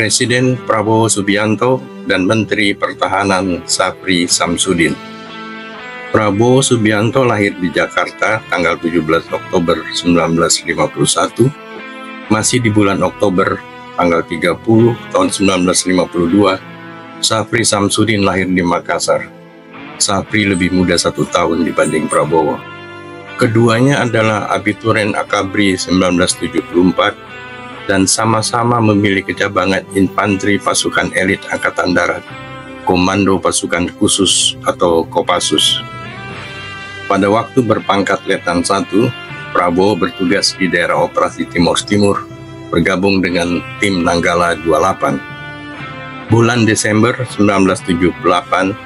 Presiden Prabowo Subianto dan Menteri Pertahanan Safri Samsudin. Prabowo Subianto lahir di Jakarta tanggal 17 Oktober 1951, masih di bulan Oktober tanggal 30 tahun 1952. Safri Samsudin lahir di Makassar. Safri lebih muda 1 tahun dibanding Prabowo. Keduanya adalah abiturian Akabri 1974 dan sama-sama memiliki cabangan infanteri pasukan elit Angkatan Darat, Komando Pasukan Khusus atau Kopassus. Pada waktu berpangkat Letnan 1, Prabowo bertugas di daerah operasi Timur Timur, bergabung dengan tim Nanggala 28. Bulan Desember 1978,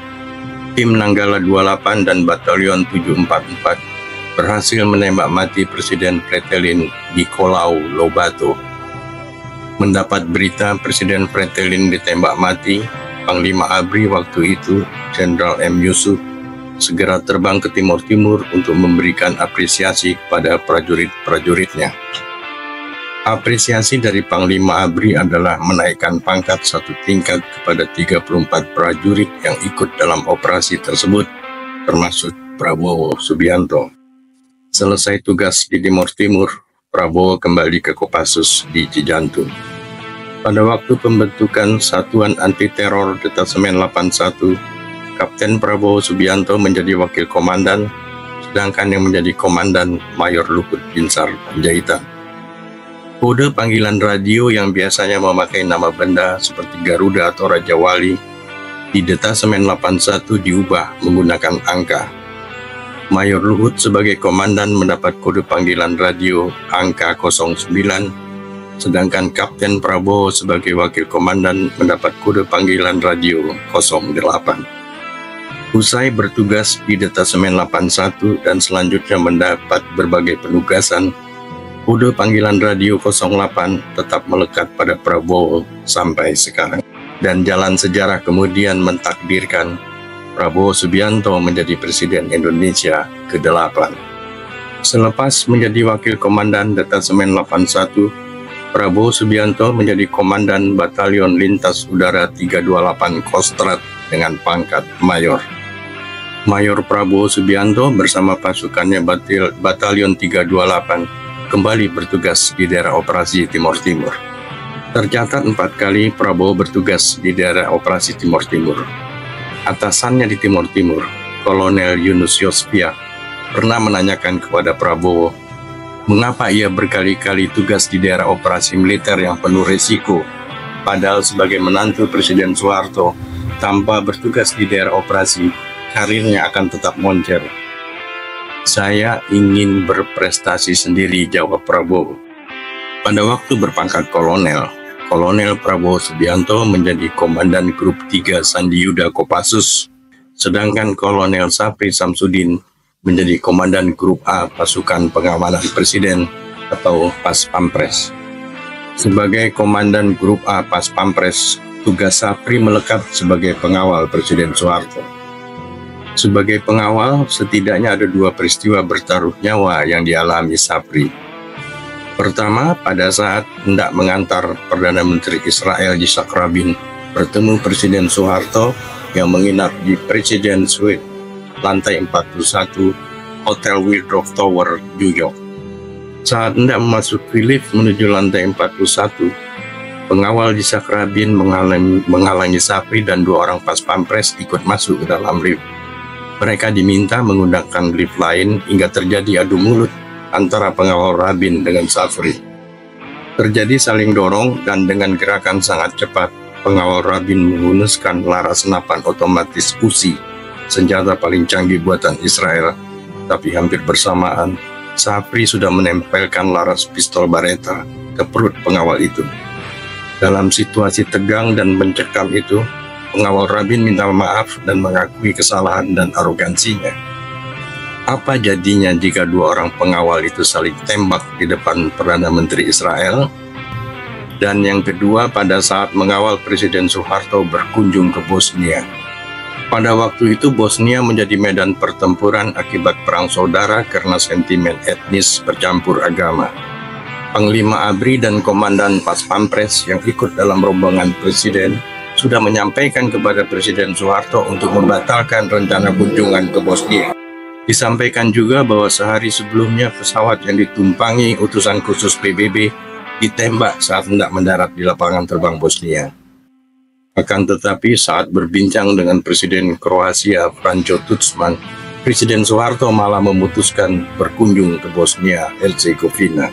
tim Nanggala 28 dan Batalion 744 berhasil menembak mati Presiden Fretilin Nicolau Lobato. Mendapat berita Presiden Fretilin ditembak mati, Panglima ABRI waktu itu, Jenderal M. Yusuf, segera terbang ke Timur Timur untuk memberikan apresiasi kepada prajurit-prajuritnya. Apresiasi dari Panglima ABRI adalah menaikkan pangkat 1 tingkat kepada 34 prajurit yang ikut dalam operasi tersebut, termasuk Prabowo Subianto. Selesai tugas di Timur Timur, Prabowo kembali ke Kopassus di Cijantung. Pada waktu pembentukan Satuan Anti Teror Detasemen 81, Kapten Prabowo Subianto menjadi Wakil Komandan, sedangkan yang menjadi Komandan Mayor Luhut Binsar Panjaitan. Kode panggilan radio yang biasanya memakai nama benda seperti Garuda atau Raja Wali di Detasemen 81 diubah menggunakan angka. Mayor Luhut sebagai komandan mendapat kode panggilan radio angka 09, sedangkan Kapten Prabowo sebagai wakil komandan mendapat kode panggilan radio 08. Usai bertugas di Detasemen 81 dan selanjutnya mendapat berbagai penugasan, kode panggilan radio 08 tetap melekat pada Prabowo sampai sekarang. Dan jalan sejarah kemudian mentakdirkan Prabowo Subianto menjadi Presiden Indonesia ke-8. Selepas menjadi Wakil Komandan Detasemen 81, Prabowo Subianto menjadi Komandan Batalion Lintas Udara 328 Kostrad dengan pangkat Mayor. Mayor Prabowo Subianto bersama pasukannya Batalion 328 kembali bertugas di daerah operasi Timur Timur. Tercatat 4 kali Prabowo bertugas di daerah operasi Timur Timur. Atasannya di Timur Timur, Kolonel Yunus Yosfia, pernah menanyakan kepada Prabowo, mengapa ia berkali-kali tugas di daerah operasi militer yang penuh risiko, padahal sebagai menantu Presiden Soeharto, tanpa bertugas di daerah operasi, karirnya akan tetap moncer. Saya ingin berprestasi sendiri, jawab Prabowo. Pada waktu berpangkat kolonel, Kolonel Prabowo Subianto menjadi Komandan Grup 3 Sandi Yuda Kopassus, sedangkan Kolonel Safri Samsudin menjadi Komandan Grup A Pasukan Pengamanan Presiden atau Pas Pampres. Sebagai Komandan Grup A Pas Pampres, tugas Safri melekat sebagai pengawal Presiden Soeharto. Sebagai pengawal, setidaknya ada 2 peristiwa bertaruh nyawa yang dialami Safri. Pertama, pada saat hendak mengantar Perdana Menteri Israel Yitzhak Rabin bertemu Presiden Soeharto yang menginap di President Suite, lantai 41, Hotel Waldorf Tower, New York. Saat hendak memasuki lift menuju lantai 41, pengawal Yitzhak Rabin menghalangi Safri dan 2 orang pas pampres ikut masuk ke dalam lift. Mereka diminta menggunakan lift lain hingga terjadi adu mulut antara pengawal Rabin dengan Safri. Terjadi saling dorong dan dengan gerakan sangat cepat, pengawal Rabin menghunuskan laras senapan otomatis Uzi, senjata paling canggih buatan Israel. Tapi hampir bersamaan, Safri sudah menempelkan laras pistol Baretta ke perut pengawal itu. Dalam situasi tegang dan mencekam itu, pengawal Rabin minta maaf dan mengakui kesalahan dan arogansinya. Apa jadinya jika 2 orang pengawal itu saling tembak di depan Perdana Menteri Israel? Dan yang kedua, pada saat mengawal Presiden Soeharto berkunjung ke Bosnia. Pada waktu itu Bosnia menjadi medan pertempuran akibat perang saudara karena sentimen etnis bercampur agama. Panglima ABRI dan Komandan Pas Pampres yang ikut dalam rombongan Presiden sudah menyampaikan kepada Presiden Soeharto untuk membatalkan rencana kunjungan ke Bosnia. Disampaikan juga bahwa sehari sebelumnya pesawat yang ditumpangi utusan khusus PBB ditembak saat hendak mendarat di lapangan terbang Bosnia. Akan tetapi saat berbincang dengan Presiden Kroasia Franjo Tuđman, Presiden Soeharto malah memutuskan berkunjung ke Bosnia Herzegovina.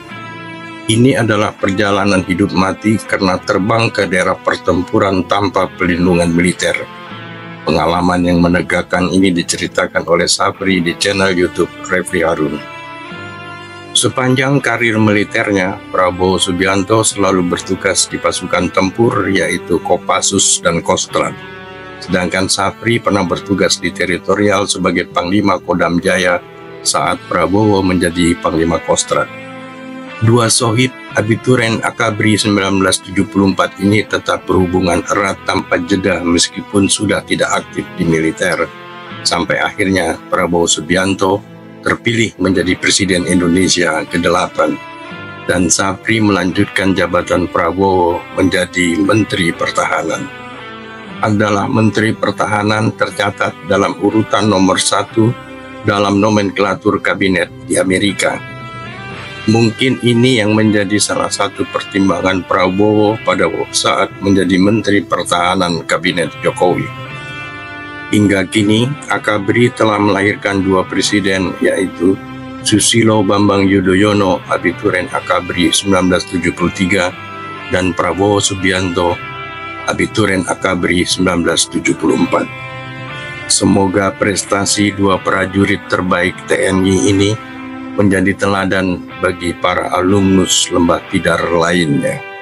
Ini adalah perjalanan hidup mati karena terbang ke daerah pertempuran tanpa perlindungan militer. Pengalaman yang menegakkan ini diceritakan oleh Sapri di channel YouTube Refli Harun. Sepanjang karir militernya, Prabowo Subianto selalu bertugas di pasukan tempur yaitu Kopassus dan Kostrad. Sedangkan Sapri pernah bertugas di teritorial sebagai Panglima Kodam Jaya saat Prabowo menjadi Panglima Kostrad. Dua sohib Abituren Akabri 1974 ini tetap berhubungan erat tanpa jeda meskipun sudah tidak aktif di militer. Sampai akhirnya Prabowo Subianto terpilih menjadi Presiden Indonesia ke-8 dan Sapri melanjutkan jabatan Prabowo menjadi Menteri Pertahanan. Adalah Menteri Pertahanan tercatat dalam urutan nomor 1 dalam nomenklatur kabinet di Amerika. Mungkin ini yang menjadi salah satu pertimbangan Prabowo pada saat menjadi Menteri Pertahanan Kabinet Jokowi. Hingga kini, Akabri telah melahirkan dua presiden, yaitu Susilo Bambang Yudhoyono Abituren Akabri 1973 dan Prabowo Subianto Abituren Akabri 1974. Semoga prestasi dua prajurit terbaik TNI ini menjadi teladan bagi para alumnus Lembah Tidar lainnya.